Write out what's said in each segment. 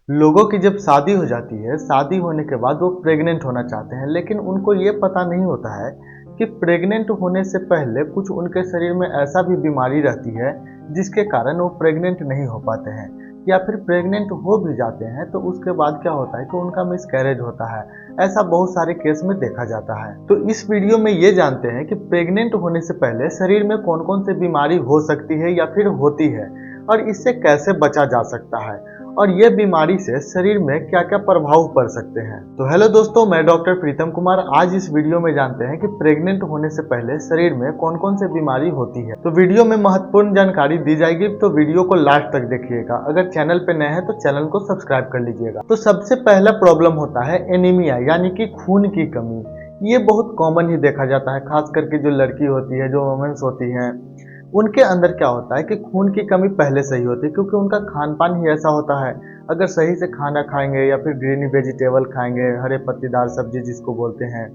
लोगों की जब शादी हो जाती है, शादी होने के बाद वो प्रेग्नेंट होना चाहते हैं, लेकिन उनको ये पता नहीं होता है कि प्रेग्नेंट होने से पहले कुछ उनके शरीर में ऐसा भी बीमारी रहती है जिसके कारण वो प्रेग्नेंट नहीं हो पाते हैं, या फिर प्रेग्नेंट हो भी जाते हैं तो उसके बाद क्या होता है कि उनका मिसकैरेज होता है। ऐसा बहुत सारे केस में देखा जाता है। तो इस वीडियो में ये जानते हैं कि प्रेग्नेंट होने से पहले शरीर में कौन कौन सी बीमारी हो सकती है या फिर होती है, और इससे कैसे बचा जा सकता है, और ये बीमारी से शरीर में क्या क्या प्रभाव पड़ सकते हैं। तो हेलो दोस्तों, मैं डॉक्टर प्रीतम कुमार। आज इस वीडियो में जानते हैं कि प्रेग्नेंट होने से पहले शरीर में कौन कौन से बीमारी होती है। तो वीडियो में महत्वपूर्ण जानकारी दी जाएगी, तो वीडियो को लास्ट तक देखिएगा। अगर चैनल पे नए हैं तो चैनल को सब्सक्राइब कर लीजिएगा। तो सबसे पहला प्रॉब्लम होता है एनीमिया, यानी कि खून की कमी। ये बहुत कॉमन ही देखा जाता है, खास करके जो लड़की होती है, जो वुमेन्स होती हैं, उनके अंदर क्या होता है कि खून की कमी पहले से ही होती है, क्योंकि उनका खान पान ही ऐसा होता है। अगर सही से खाना खाएंगे या फिर ग्रीन वेजिटेबल खाएंगे, हरे पत्तीदार सब्जी जिसको बोलते हैं,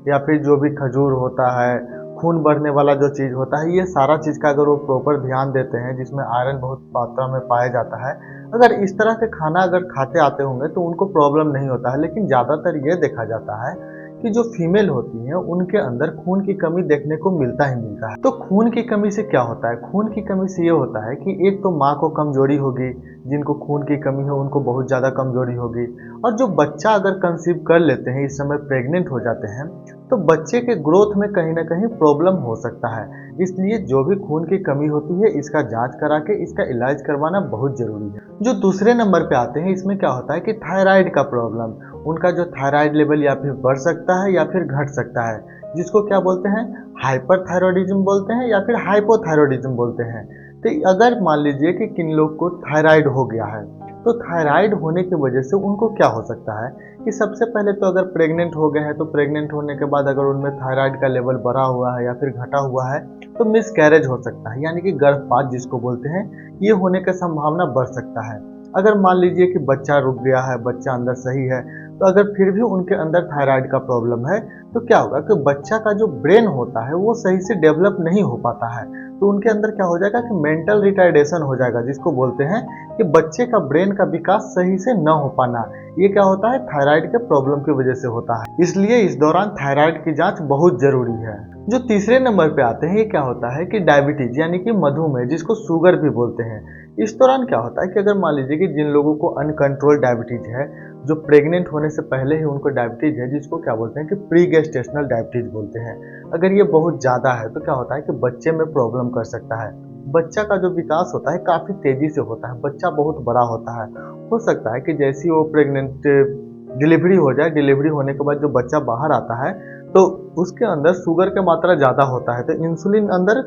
या फिर जो भी खजूर होता है, खून बढ़ने वाला जो चीज़ होता है, ये सारा चीज़ का अगर वो प्रॉपर ध्यान देते हैं, जिसमें आयरन बहुत मात्रा में पाया जाता है, अगर इस तरह के खाना अगर खाते आते होंगे तो उनको प्रॉब्लम नहीं होता है। लेकिन ज़्यादातर ये देखा जाता है कि जो फीमेल होती हैं उनके अंदर खून की कमी देखने को मिलता ही मिलता है। तो खून की कमी से क्या होता है? खून की कमी से ये होता है कि एक तो माँ को कमजोरी होगी, जिनको खून की कमी है उनको बहुत ज़्यादा कमजोरी होगी, और जो बच्चा अगर कंसीव कर लेते हैं, इस समय प्रेग्नेंट हो जाते हैं, तो बच्चे के ग्रोथ में कहीं ना कहीं प्रॉब्लम हो सकता है। इसलिए जो भी खून की कमी होती है, इसका जांच करा के इसका इलाज करवाना बहुत जरूरी है। जो दूसरे नंबर पे आते हैं, इसमें क्या होता है कि थायराइड का प्रॉब्लम। उनका जो थायराइड लेवल या फिर बढ़ सकता है या फिर घट सकता है, जिसको क्या बोलते हैं, हाइपरथायरॉयडिज्म बोलते हैं या फिर हाइपोथायरॉयडिज्म बोलते हैं। तो अगर मान लीजिए कि किन लोग को थायराइड हो गया है, तो थायराइड होने की वजह से उनको क्या हो सकता है कि सबसे पहले तो अगर प्रेग्नेंट हो गए हैं, तो प्रेग्नेंट होने के बाद अगर उनमें थायराइड का लेवल बढ़ा हुआ है या फिर घटा हुआ है, तो मिसकैरेज हो सकता है, यानी कि गर्भपात जिसको बोलते हैं, ये होने का संभावना बढ़ सकता है। अगर मान लीजिए कि बच्चा रुक गया है, बच्चा अंदर सही है, तो अगर फिर भी उनके अंदर थायराइड का प्रॉब्लम है, तो क्या होगा कि बच्चा का जो ब्रेन होता है वो सही से डेवलप नहीं हो पाता है। तो उनके अंदर क्या हो जाएगा कि मेंटल रिटार्डेशन हो जाएगा, जिसको बोलते हैं कि बच्चे का ब्रेन का विकास सही से न हो पाना। ये क्या होता है, थायराइड के प्रॉब्लम की वजह से होता है। इसलिए इस दौरान थायराइड की जांच बहुत जरूरी है। जो तीसरे नंबर पे आते हैं, ये क्या होता है कि डायबिटीज, यानी कि मधुमेह, जिसको शुगर भी बोलते हैं। इस दौरान क्या होता है कि अगर मान लीजिए कि जिन लोगों को अनकंट्रोल डायबिटीज है, जो प्रेग्नेंट होने से पहले ही उनको डायबिटीज है, जिसको क्या बोलते हैं कि प्री गेस्टेशनल डायबिटीज बोलते हैं, अगर ये बहुत ज़्यादा है तो क्या होता है कि बच्चे में प्रॉब्लम कर सकता है। बच्चा का जो विकास होता है काफ़ी तेज़ी से होता है, बच्चा बहुत बड़ा होता है। हो सकता है कि जैसी वो प्रेग्नेंट डिलीवरी हो जाए, डिलीवरी होने के बाद जो बच्चा बाहर आता है, तो उसके अंदर शुगर की मात्रा ज़्यादा होता है, तो इंसुलिन अंदर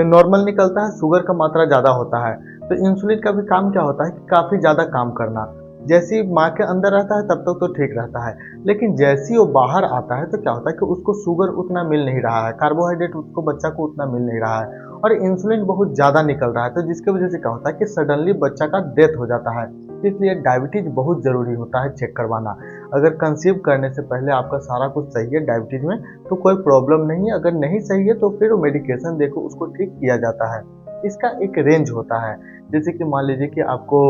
नॉर्मल निकलता है, शुगर का मात्रा ज़्यादा होता है। तो इंसुलिन का भी काम क्या होता है कि काफ़ी ज़्यादा काम करना। जैसे ही माँ के अंदर रहता है तब तक तो ठीक रहता है, लेकिन जैसे ही वो बाहर आता है तो क्या होता है कि उसको शुगर उतना मिल नहीं रहा है, कार्बोहाइड्रेट उसको बच्चा को उतना मिल नहीं रहा है, और इंसुलिन बहुत ज़्यादा निकल रहा है, तो जिसकी वजह से क्या होता है कि सडनली बच्चा का डेथ हो जाता है। इसलिए डायबिटीज बहुत ज़रूरी होता है चेक करवाना। अगर कंसीव करने से पहले आपका सारा कुछ सही है डायबिटीज में, तो कोई प्रॉब्लम नहीं है। अगर नहीं सही है तो फिर वो मेडिकेशन देकर उसको ठीक किया जाता है। इसका एक रेंज होता है, जैसे कि मान लीजिए कि आपको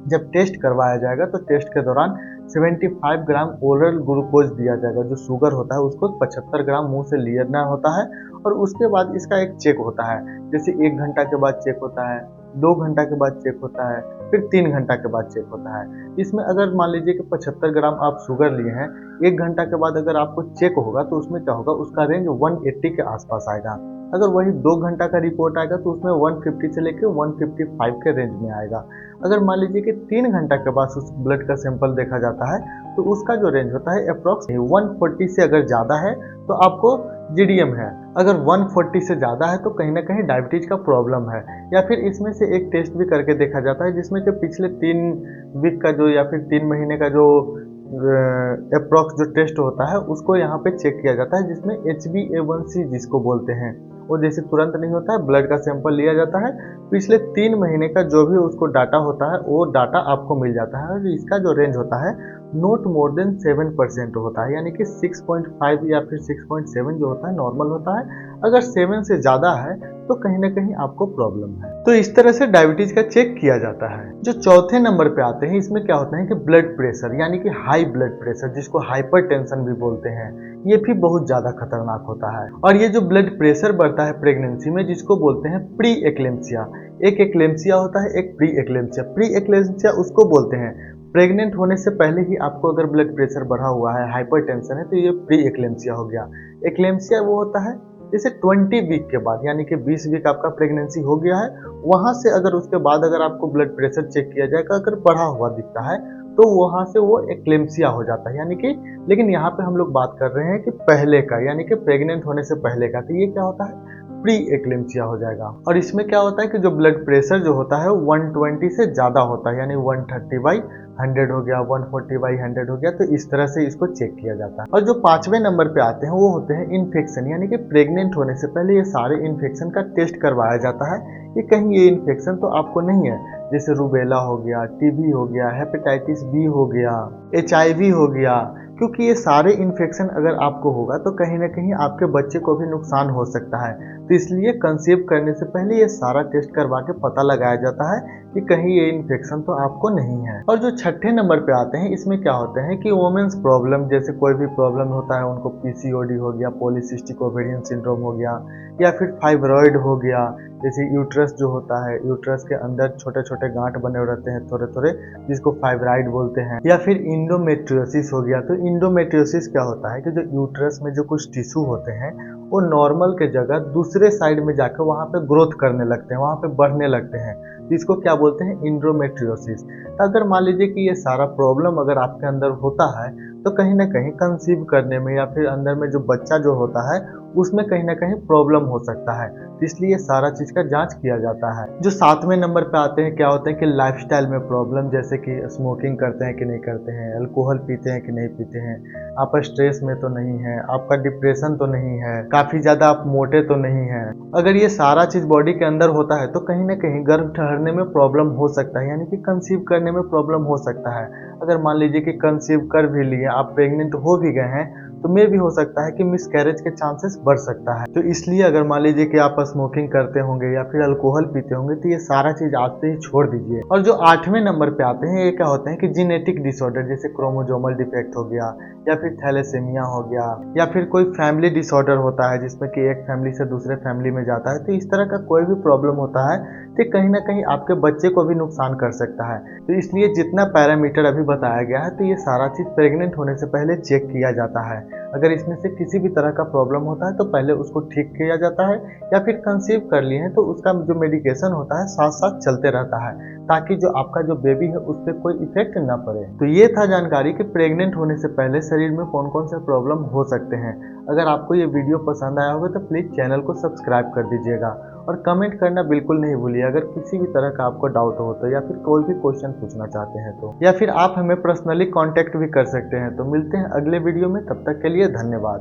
जब टेस्ट करवाया जाएगा, तो टेस्ट के दौरान 75 ग्राम ओरल ग्लूकोज दिया जाएगा। जो शुगर होता है उसको 75 ग्राम मुंह से लेना होता है, और उसके बाद इसका एक चेक होता है, जैसे 1 घंटा के बाद चेक होता है, 2 घंटा के बाद चेक होता है, फिर 3 घंटा के बाद चेक होता है। इसमें अगर मान लीजिए कि 75 ग्राम आप शुगर लिए हैं, 1 घंटा के बाद अगर आपको चेक होगा तो उसमें क्या होगा, उसका रेंज 180 के आसपास आएगा। अगर वही 2 घंटा का रिपोर्ट आएगा तो उसमें 150 से लेकर 155 के रेंज में आएगा। अगर मान लीजिए कि 3 घंटा के बाद उस ब्लड का सैंपल देखा जाता है, तो उसका जो रेंज होता है अप्रॉक्स 140 से अगर ज़्यादा है तो आपको जीडीएम है, अगर 140 से ज़्यादा है तो कहीं ना कहीं डायबिटीज का प्रॉब्लम है। या फिर इसमें से एक टेस्ट भी करके देखा जाता है, जिसमें कि पिछले 3 वीक का जो या फिर 3 महीने का जो अप्रॉक्स जो टेस्ट होता है उसको यहाँ पे चेक किया जाता है, जिसमें HbA1c जिसको बोलते हैं, वो जैसे तुरंत नहीं होता है, ब्लड का सैंपल लिया जाता है, पिछले 3 महीने का जो भी उसको डाटा होता है वो डाटा आपको मिल जाता है, और इसका जो रेंज होता है नॉट मोर देन 7% होता है, यानी कि 6.5 या फिर 6.7 जो होता है नॉर्मल होता है। अगर 7 से ज़्यादा है तो कहीं ना कहीं आपको प्रॉब्लम है। तो इस तरह से डायबिटीज का चेक किया जाता है। जो चौथे नंबर पे आते हैं, इसमें क्या होता है कि ब्लड प्रेशर, यानी कि हाई ब्लड प्रेशर, जिसको हाइपरटेंशन भी बोलते हैं, ये भी बहुत ज़्यादा खतरनाक होता है। और ये जो ब्लड प्रेशर बढ़ता है प्रेगनेंसी में, जिसको बोलते हैं प्री एक्लेम्सिया। एक एक्लेम्सिया होता है, एक प्री एक्लेम्सिया। प्री एक्लेम्सिया उसको बोलते हैं प्रेग्नेंट होने से पहले ही आपको अगर ब्लड प्रेशर बढ़ा हुआ है, हाइपरटेंशन है, तो ये प्री एक्लेम्सिया हो गया। एक्लेम्सिया वो होता है जैसे 20 वीक के बाद, यानी कि 20 वीक आपका प्रेगनेंसी हो गया है, वहां से अगर उसके बाद अगर आपको ब्लड प्रेशर चेक किया जाएगा, अगर बढ़ा हुआ दिखता है तो वहां से वो एक्लेम्सिया हो जाता है, यानी कि। लेकिन यहाँ पे हम लोग बात कर रहे हैं कि पहले का, यानी कि प्रेग्नेंट होने से पहले का, तो ये क्या होता है प्री एक्लेम्सिया हो जाएगा। और इसमें क्या होता है कि जो ब्लड प्रेशर जो होता है 120 से ज़्यादा होता है, यानी 130/100 हो गया, 140/100 हो गया, तो इस तरह से इसको चेक किया जाता है। और जो 5वें नंबर पे आते हैं वो होते हैं इन्फेक्शन, यानी कि प्रेग्नेंट होने से पहले ये सारे इन्फेक्शन का टेस्ट करवाया जाता है कि कहीं ये इन्फेक्शन तो आपको नहीं है, जैसे रूबेला हो गया, टीबी हो गया, हेपेटाइटिस बी हो गया, HIV हो गया। क्योंकि ये सारे इन्फेक्शन अगर आपको होगा तो कहीं ना कहीं आपके बच्चे को भी नुकसान हो सकता है। तो इसलिए कंसीव करने से पहले ये सारा टेस्ट करवा के पता लगाया जाता है कि कहीं ये इन्फेक्शन तो आपको नहीं है। और जो 6ठे नंबर पे आते हैं, इसमें क्या होते हैं कि वोमेन्स प्रॉब्लम, जैसे कोई भी प्रॉब्लम होता है उनको, PCOD हो गया, पॉलीसिस्टिक ओवेरियन सिंड्रोम हो गया, या फिर फाइब्रॉइड हो गया, जैसे यूट्रस जो होता है, यूट्रस के अंदर छोटे छोटे गांठ बने हुए रहते हैं थोड़े थोड़े, जिसको फाइब्राइड बोलते हैं, या फिर इंडोमेट्रियोसिस हो गया। तो इंडोमेट्रियोसिस क्या होता है कि जो यूट्रस में जो कुछ टिश्यू होते हैं वो नॉर्मल के जगह दूसरे साइड में जाकर वहाँ पे ग्रोथ करने लगते हैं, वहाँ पे बढ़ने लगते हैं, तो इसको क्या बोलते हैं इंडोमेट्रियोसिस। तो अगर मान लीजिए कि ये सारा प्रॉब्लम अगर आपके अंदर होता है तो कहीं ना कहीं कंसीव करने में या फिर अंदर में जो बच्चा जो होता है उसमें कहीं ना कहीं प्रॉब्लम हो सकता है, तो इसलिए सारा चीज़ का जांच किया जाता है। जो 7वें नंबर पे आते हैं, क्या होते हैं कि लाइफस्टाइल में प्रॉब्लम, जैसे कि स्मोकिंग करते हैं कि नहीं करते हैं, अल्कोहल पीते हैं कि नहीं पीते हैं, आप स्ट्रेस में तो नहीं है, आपका डिप्रेशन तो नहीं है, काफ़ी ज़्यादा आप मोटे तो नहीं हैं। अगर ये सारा चीज़ बॉडी के अंदर होता है तो कहीं ना कहीं गर्भ ठहरने में प्रॉब्लम हो सकता है, यानी कि कंसीव करने में प्रॉब्लम हो सकता है। अगर मान लीजिए कि कंसीव कर भी लिए, आप प्रेग्नेंट हो भी गए हैं, तो मे भी हो सकता है कि मिसकैरेज के चांसेस बढ़ सकता है। तो इसलिए अगर मान लीजिए कि आप स्मोकिंग करते होंगे या फिर अल्कोहल पीते होंगे तो ये सारा चीज आज से ही छोड़ दीजिए। और जो 8वें नंबर पे आते हैं, ये क्या होते हैं कि जीनेटिक डिसऑर्डर, जैसे क्रोमोजोमल डिफेक्ट हो गया, या फिर थैलेसेमिया हो गया, या फिर कोई फैमिली डिसऑर्डर होता है जिसमें कि एक फैमिली से दूसरे फैमिली में जाता है। तो इस तरह का कोई भी प्रॉब्लम होता है तो कहीं ना कहीं आपके बच्चे को भी नुकसान कर सकता है। तो इसलिए जितना पैरामीटर अभी बताया गया है, तो ये सारा चीज़ प्रेग्नेंट होने से पहले चेक किया जाता है। अगर इसमें से किसी भी तरह का प्रॉब्लम होता है तो पहले उसको ठीक किया जाता है, या फिर कंसीव कर लिए हैं तो उसका जो मेडिकेशन होता है साथ साथ चलते रहता है, ताकि जो आपका जो बेबी है उस पर कोई इफेक्ट ना पड़े। तो ये था जानकारी कि प्रेग्नेंट होने से पहले शरीर में कौन कौन से प्रॉब्लम हो सकते हैं। अगर आपको ये वीडियो पसंद आया होगा तो प्लीज़ चैनल को सब्सक्राइब कर दीजिएगा, और कमेंट करना बिल्कुल नहीं भूलिए अगर किसी भी तरह का आपको डाउट हो तो, या फिर कोई भी क्वेश्चन पूछना चाहते हैं तो, या फिर आप हमें पर्सनली कांटेक्ट भी कर सकते हैं। तो मिलते हैं अगले वीडियो में, तब तक के लिए धन्यवाद।